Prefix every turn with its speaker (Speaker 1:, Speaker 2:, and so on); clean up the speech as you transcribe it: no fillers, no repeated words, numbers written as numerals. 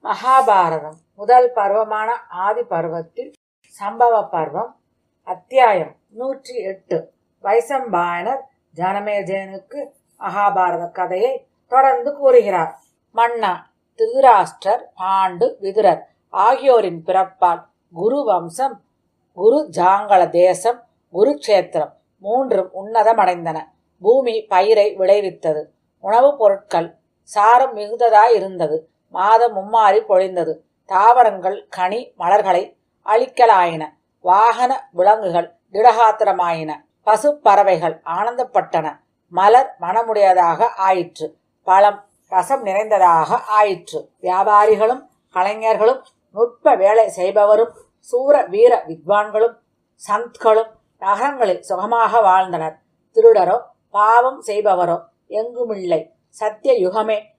Speaker 1: மகாபாரதம் முதல் பருவமான ஆதி பருவத்தில் சம்பவ பருவம். அத்தியாயம் 108. வைசம்பாயனர் ஜனமேஜயனுக்கு மகாபாரத கதையை தொடர்ந்து கூறுகிறார். மன்னா, திருதராஷ்டிரர், பாண்டு, விதுரர் ஆகியோரின் பிறப்பால் குரு வம்சம், குரு ஜாங்கள தேசம், குருக்ஷேத்திரம் மூன்றும் உன்னதமடைந்தன. பூமி பயிரை விளைவித்தது. உணவுப் பொருட்கள் சாரம் மிகுந்ததாயிருந்தது. மாதம் மும்மாறி பொழிந்தது. தாவரங்கள் கனி மலர்களை அளிக்கலாயின. வாகன விலங்குகள் திடகாத்திரமாயின. பசு பறவைகள் ஆனந்தப்பட்டன. மலர் மனமுடையதாக ஆயிற்று. பழம் ரசம் நிறைந்ததாக ஆயிற்று. வியாபாரிகளும் கலைஞர்களும் நுட்ப வேலை செய்பவரும் சூர வீர வித்வான்களும் சந்த்களும் நகரங்களில் சுகமாக வாழ்ந்தனர். திருடரோ பாவம் செய்பவரோ எங்குமில்லை. சத்திய யுகமே